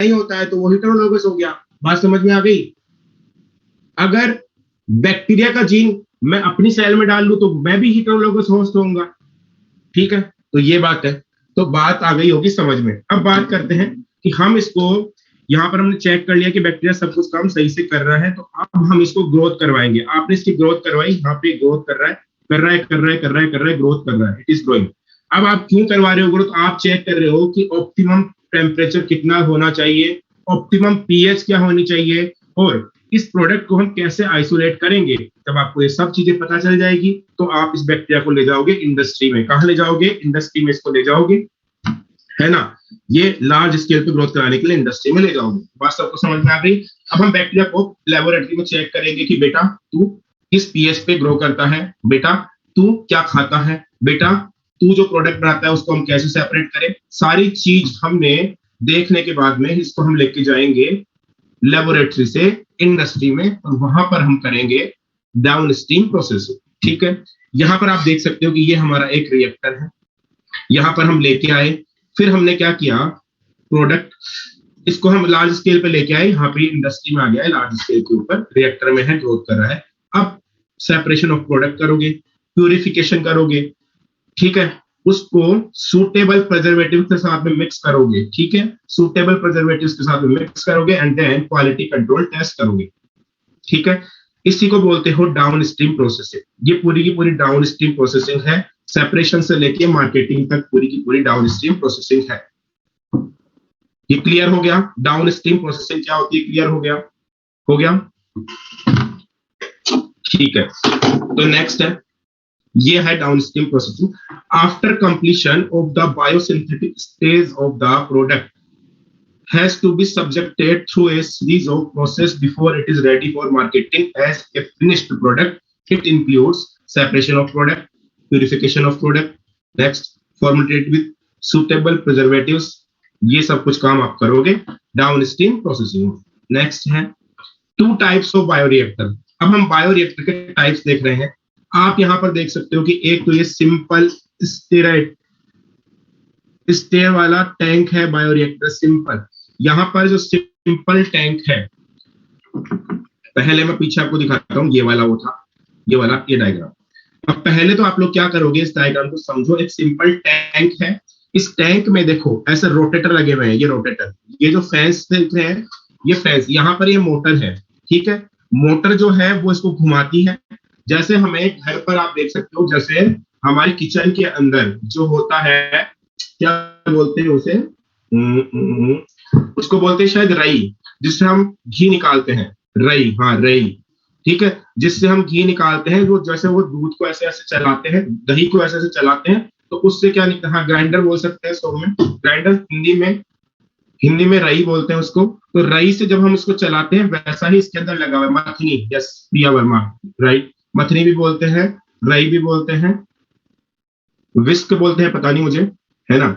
नहीं होता है तो वो हेटेरोलोगस हो गया। बात समझ में आ गई? अगर बैक्टीरिया का जीन मैं अपनी सेल में डाल लूं तो मैं भी हेटेरोलोगस होस्ट होऊंगा। ठीक है, तो ये बात है। तो बात आ गई होगी समझ में। अब बात करते हैं कि हम इसको, यहाँ पर हमने चेक कर लिया कि बैक्टीरिया सब कुछ काम सही से कर रहा है, तो अब हम इसको ग्रोथ करवाएंगे। आपने इसकी ग्रोथ करवाई, यहाँ पे ग्रोथ कर रहा है, कर रहा है, कर रहा है, कर रहा है, कर रहा है, ग्रोथ कर रहा है, इट इज ग्रोइंग। अब आप क्यों करवा रहे हो ग्रोथ? आप चेक कर रहे हो कि ऑप्टिमम टेम्परेचर कितना होना चाहिए, ऑप्टिमम पीएच क्या होनी चाहिए, और इस प्रोडक्ट को हम कैसे आइसोलेट करेंगे। जब आपको ये सब चीजें पता चल जाएगी तो आप इस बैक्टीरिया को ले जाओगे इंडस्ट्री में। कहां ले जाओगे? इंडस्ट्री में इसको ले जाओगे, है ना। ये लार्ज स्केल पे ग्रोथ कराने के लिए इंडस्ट्री में ले जाओगे। बात सबको समझ में आ गई? अब हम बैक्टीरिया को लेबोरेटरी में चेक करेंगे कि बेटा तू किस पीएच पे ग्रो करता है, बेटा तू क्या खाता है, बेटा तू जो प्रोडक्ट बनाता है उसको हम कैसे सेपरेट करें। सारी चीज हमने देखने के बाद में इसको हम लेके जाएंगे लेबोरेटरी से इंडस्ट्री में, और वहां पर हम करेंगे डाउन स्ट्रीम प्रोसेसिंग। ठीक है, यहां पर आप देख सकते हो कि ये हमारा एक रिएक्टर है, यहां पर हम लेके आए, फिर हमने क्या किया, प्रोडक्ट इसको हम लार्ज स्केल पे लेके आए, यहाँ पे इंडस्ट्री में आ गया है, लार्ज स्केल के ऊपर रिएक्टर में है, ग्रोथ कर रहा है। अब सेपरेशन ऑफ प्रोडक्ट करोगे, प्यूरिफिकेशन करोगे, ठीक है, उसको सूटेबल प्रिजर्वेटिव के साथ में मिक्स करोगे। ठीक है, सूटेबल प्रिजर्वेटिव के साथ में मिक्स करोगे and then quality control test करोगे। ठीक है, इसी को बोलते हो डाउन स्ट्रीम प्रोसेसिंग। ये पूरी की पूरी डाउन स्ट्रीम प्रोसेसिंग है, सेपरेशन से लेके मार्केटिंग तक पूरी की पूरी डाउन स्ट्रीम प्रोसेसिंग है। ये क्लियर हो गया? डाउन स्ट्रीम प्रोसेसिंग क्या होती है, क्लियर हो गया? हो गया, ठीक है। तो नेक्स्ट है, ये है downstream processing. After completion of the biosynthetic stage of the product has to be subjected through a series of process before it is ready for marketing as a finished product. It includes separation of product, purification of product, next formulated with suitable preservatives. ये सब कुछ काम आप करोगे downstream processing. Next है two types of bioreactor. अब हम bioreactor के टाइप्स देख रहे हैं। आप यहां पर देख सकते हो कि एक तो ये सिंपल स्टेयर वाला टैंक है बायोरिएक्टर, सिंपल। यहां पर जो सिंपल टैंक है, पहले मैं पीछे आपको दिखाता हूं, ये वाला वो था, ये वाला, ये डायग्राम। अब पहले तो आप लोग क्या करोगे, इस डायग्राम को समझो। एक सिंपल टैंक है, इस टैंक में देखो ऐसे रोटेटर लगे हुए हैं, ये रोटेटर, ये जो फैंस देख रहे हैं, ये फैंस, यहाँ पर ये मोटर है। ठीक है, मोटर जो है वो इसको घुमाती है। जैसे हमें घर पर आप देख सकते हो, जैसे हमारे किचन के अंदर जो होता है, क्या बोलते हैं उसे, उसको बोलते हैं शायद रई, जिससे हम घी निकालते हैं, रई, हाँ रई। ठीक है, जिससे हम घी निकालते हैं, वो जैसे वो दूध को ऐसे ऐसे चलाते हैं, दही को ऐसे ऐसे चलाते हैं, तो उससे क्या निकलता, हाँ ग्राइंडर बोल सकते हैं इसको में, ग्राइंडर हिंदी में रई बोलते हैं उसको। तो रई से जब हम उसको चलाते हैं, वैसा ही इसके अंदर लगा हुआ है मथनी। यस प्रिया वर्मा, राइट, मथनी भी बोलते हैं, रई भी बोलते हैं, विस्क बोलते हैं, पता नहीं मुझे, है ना।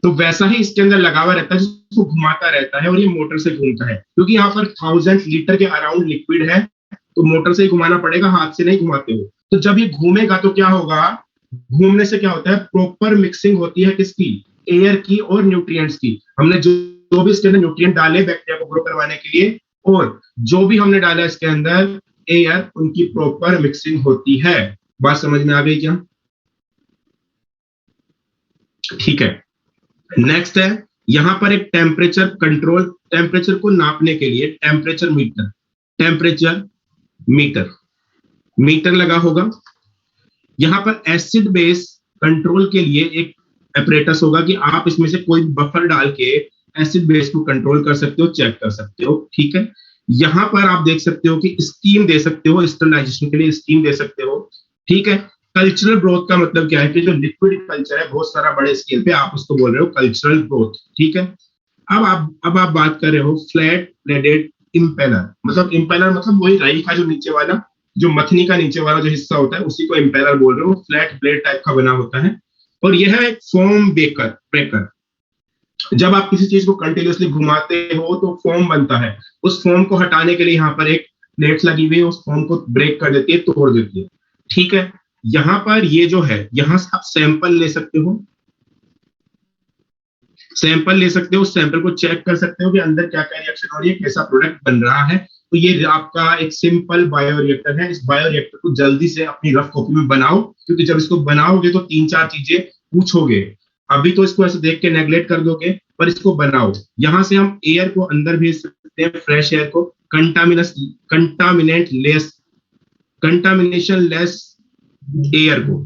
तो वैसा ही इसके अंदर लगा हुआ रहता है, जिसको घुमाता रहता है, और ये मोटर से घूमता है, क्योंकि यहाँ पर 1000 लीटर के अराउंड लिक्विड है, तो मोटर से ही घुमाना पड़ेगा, हाथ से नहीं घुमाते हो। तो जब ये घूमेगा तो क्या होगा, घूमने से क्या होता है, प्रॉपर मिक्सिंग होती है किसकी, एयर की और न्यूट्रिएंट्स की। हमने जो भी इसके अंदर न्यूट्रिएंट डाले बैक्टीरिया को ग्रो करवाने के लिए, और जो भी हमने डाला इसके अंदर एयर, उनकी प्रॉपर मिक्सिंग होती है। बात समझ में आ गई क्या? ठीक है, नेक्स्ट है, यहां पर एक टेम्परेचर कंट्रोल, टेम्परेचर को नापने के लिए टेम्परेचर मीटर लगा होगा। यहां पर एसिड बेस कंट्रोल के लिए एक अपरेटस होगा कि आप इसमें से कोई बफर डाल के एसिड बेस को कंट्रोल कर सकते हो, चेक कर सकते हो। ठीक है, यहां पर आप देख सकते हो कि स्टीम दे सकते हो, स्टरलाइजेशन के लिए स्टीम दे सकते हो। ठीक है, कल्चरल ग्रोथ का मतलब क्या है कि जो लिक्विड कल्चर है बहुत सारा बड़े स्केल पे, आप उसको बोल रहे हो कल्चरल ग्रोथ। ठीक है, अब आप बात कर रहे हो फ्लैट ब्लेडेड इम्पेलर। मतलब इम्पेलर मतलब वही राई का जो नीचे वाला, जो मथनी का नीचे वाला जो हिस्सा होता है, उसी को इम्पेलर बोल रहे हो। फ्लैट ब्लेड टाइप का बना होता है, और यह है एक फोम ब्रेकर। जब आप किसी चीज को कंटिन्यूअसली घुमाते हो तो फोम बनता है, उस फोम को हटाने के लिए यहाँ पर एक प्लेट्स लगी हुई है, उस फोम को ब्रेक कर देती है, तोड़ देती है। ठीक है, यहां पर ये जो है, यहां से आप सैंपल ले सकते हो, सैंपल ले सकते हो, उस सैंपल को चेक कर सकते हो कि अंदर क्या क्या रिएक्शन हो रही है, कैसा प्रोडक्ट बन रहा है। तो ये आपका एक सिंपल बायोरिएक्टर है। इस बायोरिएक्टर को जल्दी से अपनी रफ कॉपी में बनाओ, क्योंकि जब इसको बनाओगे तो तीन चार चीजें पूछोगे। अभी तो इसको ऐसे देख के नेग्लेक्ट कर दोगे, पर इसको बनाओ। यहां से हम एयर को अंदर भेज सकते हैं, फ्रेश एयर को, contaminate less contamination less air को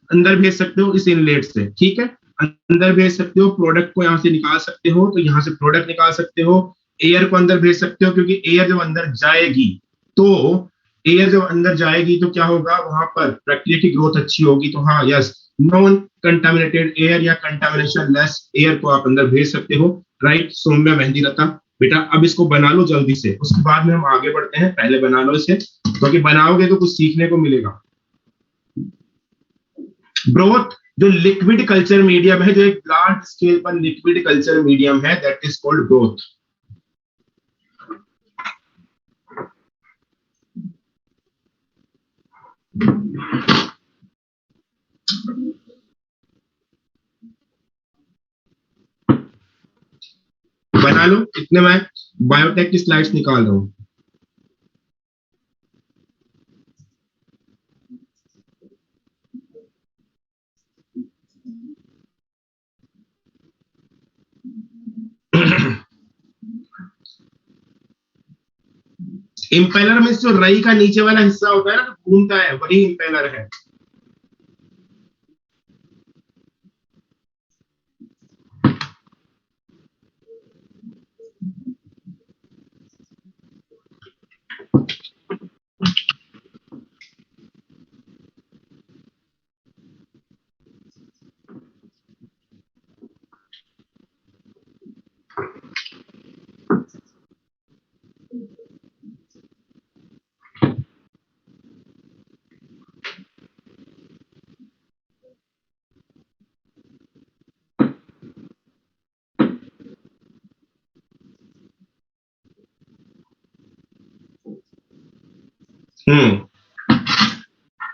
अंदर भेज सकते हो इस इनलेट से, ठीक है। अंदर भेज सकते हो, प्रोडक्ट को यहाँ से निकाल सकते हो, तो यहाँ से प्रोडक्ट निकाल सकते हो। एयर को अंदर भेज सकते हो, क्योंकि एयर जब अंदर जाएगी तो एयर जब अंदर जाएगी तो क्या होगा, वहां पर बैक्टीरिया की ग्रोथ अच्छी होगी। तो हाँ, यस, नॉन कंटामिनेटेड एयर या कंटामिनेशन लेस एयर को आप अंदर भेज सकते हो। राइट सौम्या मेहंदी लता, बेटा अब इसको बना लो जल्दी से, उसके बाद में हम आगे बढ़ते हैं। पहले बना लो इसे, क्योंकि बनाओगे तो कुछ सीखने को मिलेगा। ब्रोथ जो लिक्विड कल्चर मीडियम है, जो एक लार्ज स्केल पर लिक्विड कल्चर मीडियम है, दैट इज कॉल्ड ब्रोथ। बना लो, इतने मैं बायोटेक की स्लाइड्स निकाल रहा हूं। इंपेलर में जो रई का नीचे वाला हिस्सा होता है ना, जो घूमता है, वही इंपेलर है। हम्म।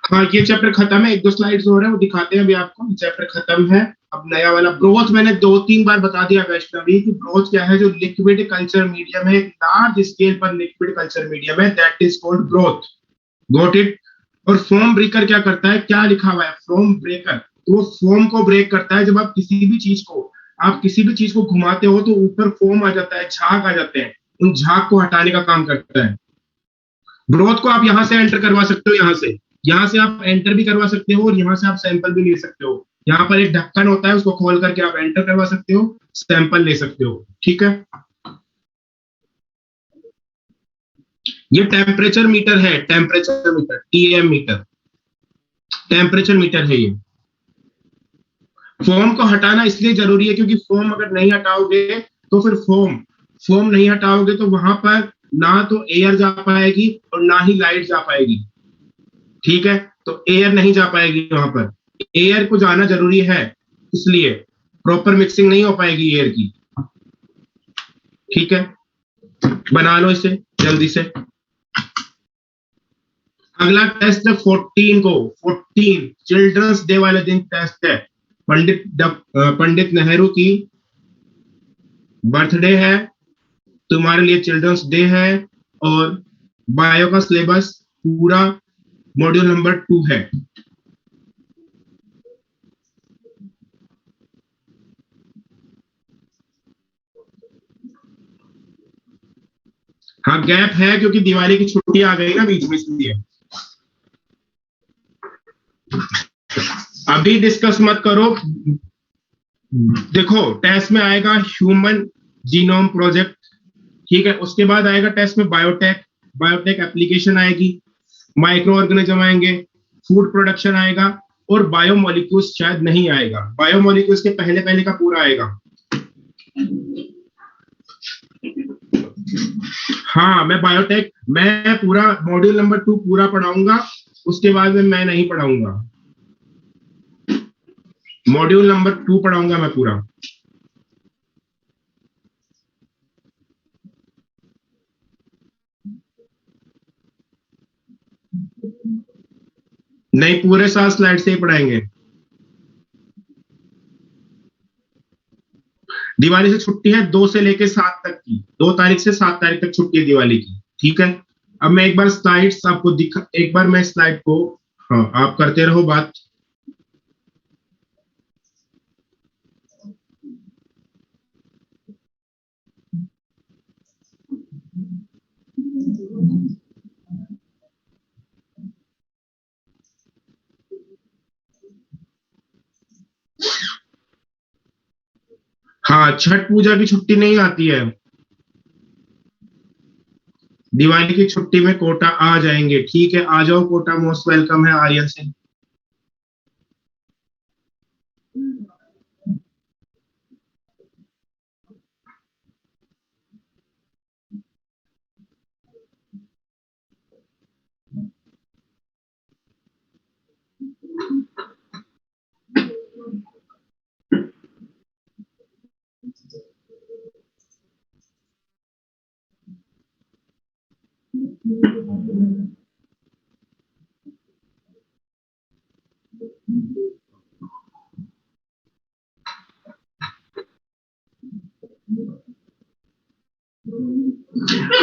हाँ, ये चैप्टर खत्म है, एक दो स्लाइड्स और है, वो दिखाते हैं अभी आपको। चैप्टर खत्म है, अब नया वाला ब्रोथ। मैंने दो तीन बार बता दिया वैष्णवी कि ब्रोथ क्या है, जो लिक्विड कल्चर मीडियम है, एक लार्ज स्केल पर लिक्विड कल्चर मीडियम है, that is called broth. Got it. और फोम ब्रेकर क्या करता है, क्या लिखा हुआ है, फोम ब्रेकर, तो वो फोम को ब्रेक करता है। जब आप किसी भी चीज को घुमाते हो तो ऊपर फोम आ जाता है, झाग आ जाते हैं, उन झाग को हटाने का काम करता है। ग्रोथ को आप यहां से एंटर करवा सकते हो, यहां से आप एंटर भी करवा सकते हो, और यहां से आप सैंपल भी ले सकते हो। यहाँ पर एक ढक्कन होता है, उसको खोल करके आप एंटर करवा सकते हो, सैंपल ले सकते हो, ठीक है। ये टेम्परेचर मीटर है, temperature meter, TM meter, temperature meter है ये। फोम को हटाना इसलिए जरूरी है, क्योंकि फोम अगर नहीं हटाओगे तो फिर फोम नहीं हटाओगे तो वहां पर ना तो एयर जा पाएगी और ना ही लाइट जा पाएगी, ठीक है। तो एयर नहीं जा पाएगी वहां पर, एयर को जाना जरूरी है, इसलिए प्रॉपर मिक्सिंग नहीं हो पाएगी एयर की, ठीक है। बना लो इसे जल्दी से। अगला टेस्ट है 14 को, 14 चिल्ड्रंस डे वाले दिन टेस्ट है। पंडित नेहरू की बर्थडे है, तुम्हारे लिए चिल्ड्रंस डे है, और बायो का सिलेबस पूरा मॉड्यूल नंबर 2 है। हाँ, गैप है क्योंकि दिवाली की छुट्टी आ गई ना बीच में, इसलिए अभी डिस्कस मत करो। देखो, टेस्ट में आएगा ह्यूमन जीनोम प्रोजेक्ट, ठीक है। उसके बाद आएगा टेस्ट में बायोटेक, बायोटेक एप्लीकेशन आएगी, माइक्रो ऑर्गेनिज्म आएंगे, फूड प्रोडक्शन आएगा, और बायोमोलिक्यूल्स शायद नहीं आएगा। बायोमोलिक्यूल्स के पहले पहले का पूरा आएगा। हाँ, मैं पूरा मॉड्यूल नंबर 2 पूरा पढ़ाऊंगा, उसके बाद में मैं नहीं पढ़ाऊंगा। मॉड्यूल नंबर 2 पढ़ाऊंगा मैं पूरा। नहीं, पूरे 7 स्लाइड से ही पढ़ाएंगे। दिवाली से छुट्टी है 2 से लेके 7 तक की, 2 तारीख से 7 तारीख तक छुट्टी है दिवाली की, ठीक है। अब मैं एक बार स्लाइड्स आपको दिखा, एक बार मैं स्लाइड को, हाँ आप करते रहो बात। हाँ, छठ पूजा की छुट्टी नहीं आती है, दिवाली की छुट्टी में कोटा आ जाएंगे, ठीक है, आ जाओ कोटा, मोस्ट वेलकम है आर्यन सिंह।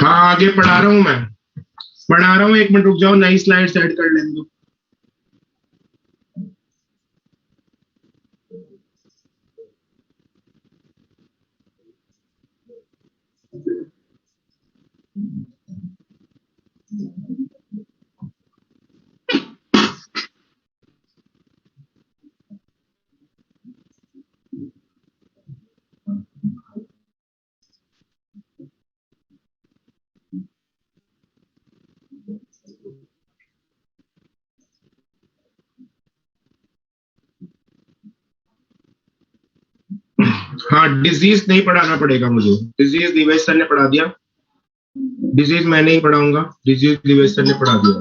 हाँ आगे पढ़ा रहा हूं, मैं पढ़ा रहा हूँ, 1 मिनट रुक जाओ, नई स्लाइड ऐड कर लेने दो। हाँ, डिजीज नहीं पढ़ाना पड़ेगा मुझे, डिजीज दिवेश सर ने पढ़ा दिया, डिजीज मैं नहीं पढ़ाऊंगा, डिजीज दिवेश सर ने पढ़ा दिया,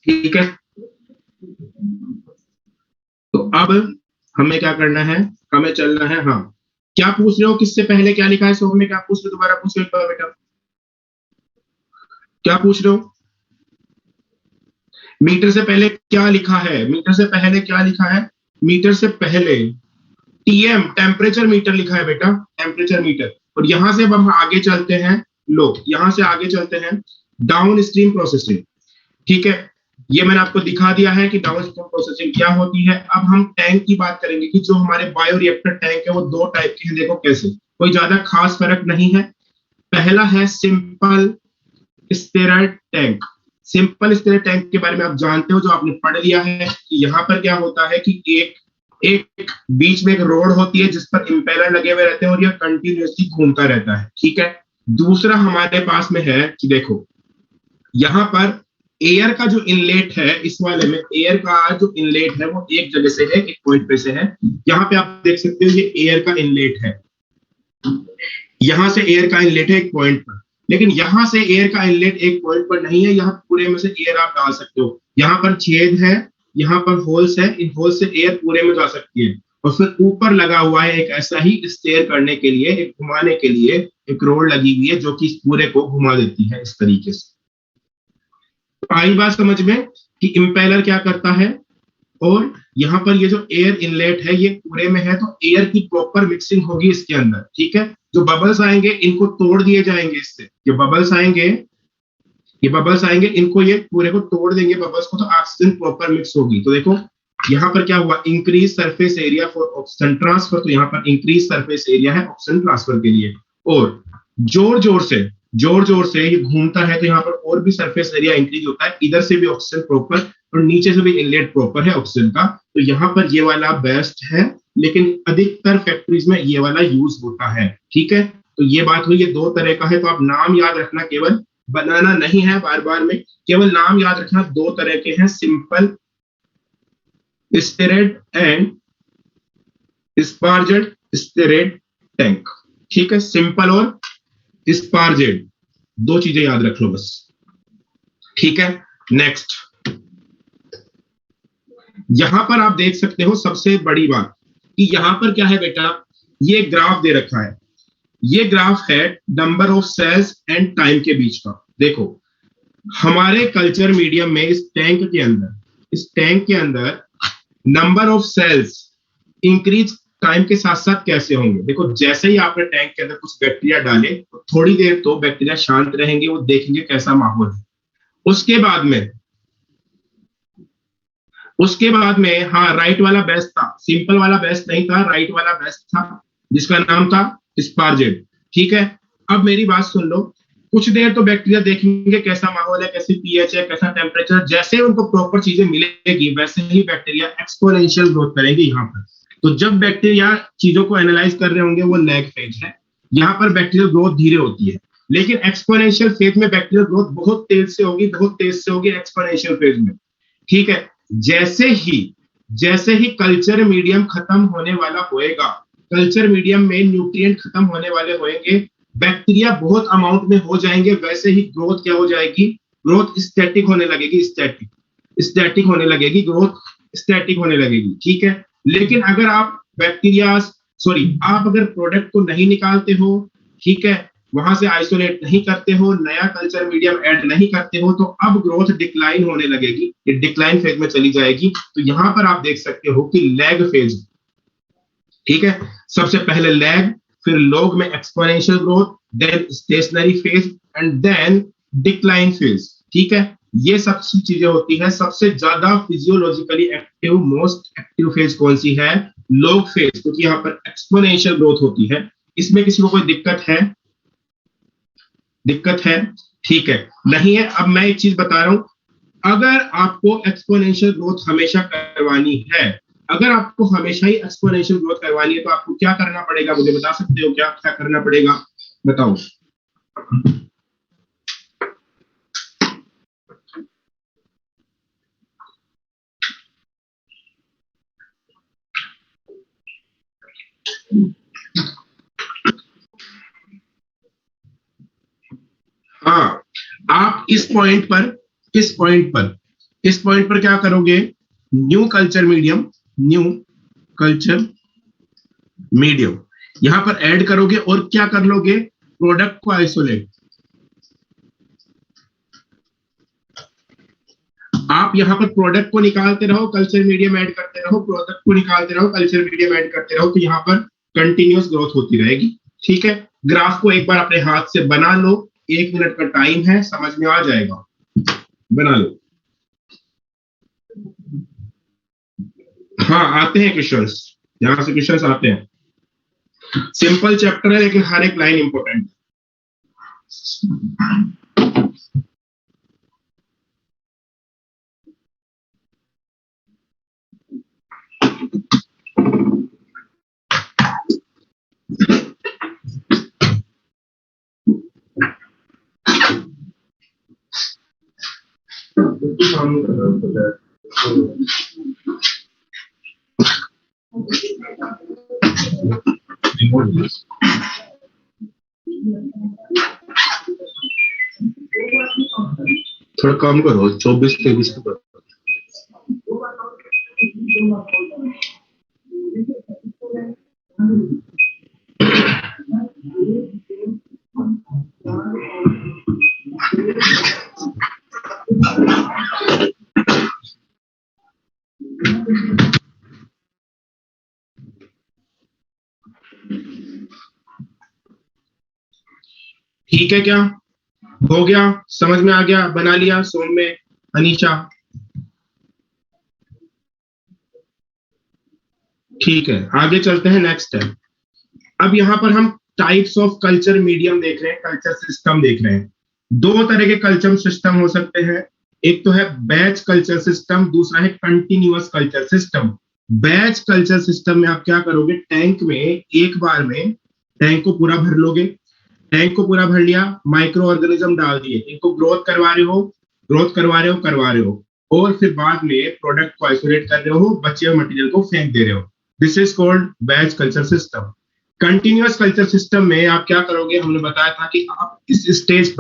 ठीक है। तो अब हमें क्या करना है, हमें चलना है, हाँ क्या पूछ रहे हो, किससे पहले क्या लिखा है, सोम में क्या पूछ रहे हो, दोबारा पूछो एक बार बेटा, क्या पूछ रहे हो। मीटर से पहले क्या लिखा है, मीटर से पहले क्या लिखा है, मीटर से पहले टीएम टेम्परेचर मीटर लिखा है बेटा, टेम्परेचर मीटर। और यहां से अब हम आगे चलते हैं, लोग यहां से आगे चलते हैं डाउन स्ट्रीम प्रोसेसिंग, ठीक है। ये मैंने आपको दिखा दिया है कि डाउन स्ट्रीम प्रोसेसिंग क्या होती है। अब हम टैंक की बात करेंगे कि जो हमारे बायोरिएक्टर टैंक है वो 2 टाइप के हैं, देखो कैसे, कोई ज्यादा खास फर्क नहीं है। पहला है simple steroid tank. Simple steroid tank के बारे में आप जानते हो, जो आपने पढ़ लिया है कि यहाँ पर क्या होता है कि एक एक बीच में एक रोड होती है जिस पर इंपेलर लगे हुए रहते हैं और यह कंटिन्यूसली घूमता रहता है, ठीक है। दूसरा हमारे पास में है कि देखो यहाँ पर एयर का जो इनलेट है, इस वाले में एयर का जो इनलेट है वो एक जगह से है, एक पॉइंट पे से है। यहाँ पे आप देख सकते हो ये एयर का इनलेट है, यहां से एयर का इनलेट है एक पॉइंट पर, लेकिन यहां से एयर का इनलेट एक पॉइंट पर नहीं है, यहाँ पूरे में से एयर आप डाल सकते हो, यहाँ पर छेद है, यहाँ पर होल्स है, इन होल्स से एयर पूरे में जा सकती है। और फिर ऊपर लगा हुआ है एक ऐसा ही स्टेयर करने के लिए, एक घुमाने के लिए एक रोड लगी हुई है जो कि इस पूरे को घुमा देती है इस तरीके से। तो आई बात समझ में कि इंपेलर क्या करता है, और यहाँ पर ये जो एयर इनलेट है ये पूरे में है, तो एयर की प्रॉपर मिक्सिंग होगी इसके अंदर, ठीक है। जो बबल्स आएंगे इनको तोड़ दिए जाएंगे इससे, ये बबल्स आएंगे, ये बबल्स आएंगे, इनको ये पूरे को तोड़ देंगे बबल्स को, तो ऑक्सीजन प्रॉपर मिक्स होगी। तो देखो यहाँ पर क्या हुआ, increase surface area for oxygen transfer, तो यहाँ पर इंक्रीज सरफेस एरिया है ऑक्सीजन ट्रांसफर के लिए। और जोर जोर से ये घूमता है तो यहाँ पर और भी सरफेस एरिया इंक्रीज होता है, इधर से भी ऑक्सीजन प्रॉपर और नीचे से भी इनलेट प्रॉपर है ऑक्सीजन का। तो यहाँ पर ये वाला बेस्ट है, लेकिन अधिकतर फैक्ट्रीज में ये वाला यूज होता है, ठीक है। तो ये बात हुई, ये 2 तरह का है, तो आप नाम याद रखना, केवल बनाना नहीं है बार बार में, केवल नाम याद रखना, 2 तरह के हैं, सिंपल स्टेरेड एंड स्पार्जेड स्टेरेड टैंक, ठीक है। सिंपल और स्पार्जेड 2 चीजें याद रख लो बस, ठीक है। नेक्स्ट, यहां पर आप देख सकते हो सबसे बड़ी बात कि यहां पर क्या है बेटा, ये ग्राफ दे रखा है, ये ग्राफ है number of cells and time के बीच का। देखो हमारे कल्चर मीडियम में इस टैंक के अंदर इस टैंक के अंदर number of cells increase time के साथ साथ कैसे होंगे। देखो जैसे ही आपने टैंक के अंदर कुछ बैक्टीरिया डाले तो थोड़ी देर तो बैक्टीरिया शांत रहेंगे, वो देखेंगे कैसा माहौल है। उसके बाद में हाँ, राइट वाला बेस्ट था, सिंपल वाला बेस्ट नहीं था, राइट वाला बेस्ट था, जिसका नाम था स्पारजेट। ठीक है, अब मेरी बात सुन लो। कुछ देर तो बैक्टीरिया देखेंगे कैसा माहौल है, कैसी पीएच है, कैसा टेम्परेचर। जैसे उनको प्रॉपर चीजें मिलेगी वैसे ही बैक्टीरिया एक्सपोनेंशियल ग्रोथ करेंगे यहाँ पर। तो जब बैक्टीरिया चीजों को एनालाइज कर रहे होंगे वो लैग फेज है, यहाँ पर बैक्टीरियल ग्रोथ धीरे होती है। लेकिन एक्सपोनेंशियल फेज में बैक्टीरियल ग्रोथ बहुत तेज से होगी एक्सपोनेंशियल फेज में। ठीक है, जैसे ही कल्चर मीडियम खत्म होने वाला होएगा, कल्चर मीडियम में न्यूट्रिएंट खत्म होने वाले होंगे, बैक्टीरिया बहुत अमाउंट में हो जाएंगे, वैसे ही ग्रोथ क्या हो जाएगी, ग्रोथ स्टैटिक होने लगेगी, स्टैटिक होने लगेगी, ग्रोथ स्टैटिक होने लगेगी। ठीक है, लेकिन अगर आप आप अगर प्रोडक्ट को नहीं निकालते हो, ठीक है, वहां से आइसोलेट नहीं करते हो, नया कल्चर मीडियम ऐड नहीं करते हो, तो अब ग्रोथ डिक्लाइन होने लगेगी, ये डिक्लाइन फेज में चली जाएगी। तो यहां पर आप देख सकते हो कि लैग फेज, ठीक है, सबसे पहले लैग, फिर लॉग में exponential growth, then stationary phase and then decline phase. ठीक है, ये सब चीजें होती है। सबसे ज्यादा physiologically active, most active phase कौन सी है, लॉग फेज, क्योंकि यहाँ पर एक्सपोनेंशियल ग्रोथ होती है। इसमें किसी को कोई दिक्कत है? ठीक है, नहीं है। अब मैं एक चीज बता रहा हूं, अगर आपको एक्सपोनेंशियल ग्रोथ हमेशा करवानी है, अगर आपको हमेशा ही एक्सपोनेंशियल ग्रोथ करवानी है, तो आपको क्या करना पड़ेगा, मुझे बता सकते हो क्या क्या करना पड़ेगा, बताओ। हाँ, आप इस पॉइंट पर क्या करोगे, न्यू कल्चर मीडियम यहां पर ऐड करोगे और क्या कर लोगे, प्रोडक्ट को आइसोलेट। आप यहां पर प्रोडक्ट को निकालते रहो, कल्चर मीडियम ऐड करते रहो, प्रोडक्ट को निकालते रहो, कल्चर मीडियम ऐड करते रहो, तो यहां पर कंटिन्यूअस ग्रोथ होती रहेगी। ठीक है, ग्राफ को एक बार अपने हाथ से बना लो, 1 मिनट का टाइम है, समझ में आ जाएगा, बना लो। हाँ, आते हैं क्वेश्चंस, यहां से क्वेश्चंस आते हैं। सिंपल चैप्टर है लेकिन हर एक लाइन इंपॉर्टेंट है। थोड़ा कम करो, 24-23 को करो। ठीक है, क्या हो गया, समझ में आ गया, बना लिया सौम्य, अनीशा? ठीक है, आगे चलते हैं, नेक्स्ट है। अब यहां पर हम टाइप्स ऑफ कल्चर मीडियम देख रहे हैं, कल्चर सिस्टम देख रहे हैं। 2 तरह के कल्चर सिस्टम हो सकते हैं, एक तो है बैच कल्चर सिस्टम, दूसरा है continuous culture system. Batch culture system में आप क्या करोगे, टैंक में एक बार में टैंक को पूरा भर लोगे, टैंक को पूरा भर लिया, माइक्रो ऑर्गेनिज्म डाल दिए, इनको ग्रोथ करवा रहे हो, और फिर बाद में प्रोडक्ट को आइसोलेट कर रहे हो, बचे हुए मटेरियल को फेंक दे रहे हो। This is called batch culture system. Continuous culture system में आप क्या करोगे, हमने बताया था कि आप इस स्टेज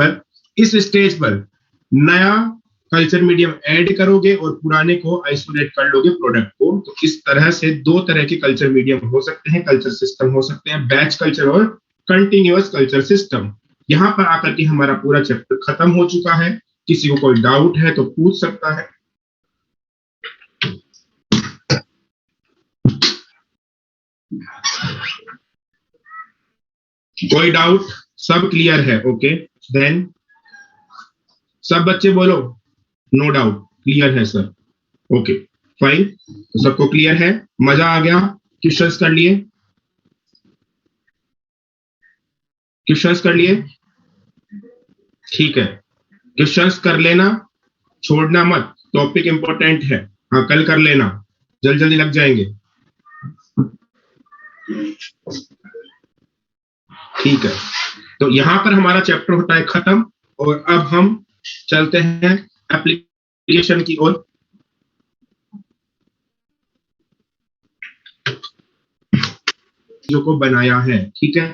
पर नया कल्चर मीडियम ऐड करोगे और पुराने को आइसोलेट कर लोगे, प्रोडक्ट को। तो इस तरह से 2 तरह के कल्चर मीडियम हो सकते हैं, कल्चर सिस्टम हो सकते हैं, बैच कल्चर और कंटिन्यूअस कल्चर सिस्टम। यहां पर आकर के हमारा पूरा चैप्टर खत्म हो चुका है। किसी को कोई डाउट है तो पूछ सकता है। कोई डाउट? सब क्लियर है? ओके देन सब बच्चे बोलो नो डाउट, क्लियर है सर। ओके फाइन, तो सबको क्लियर है, मजा आ गया? क्वेश्चंस कर लिए? क्वेश्चंस कर लिए? ठीक है, क्वेश्चंस कर लेना, छोड़ना मत, टॉपिक इंपॉर्टेंट है। हाँ कल कर लेना, जल्दी जल्दी लग जाएंगे। ठीक है, तो यहां पर हमारा चैप्टर होता है खत्म, और अब हम चलते हैं एप्लीकेशन की ओर। जो को बनाया है, ठीक है,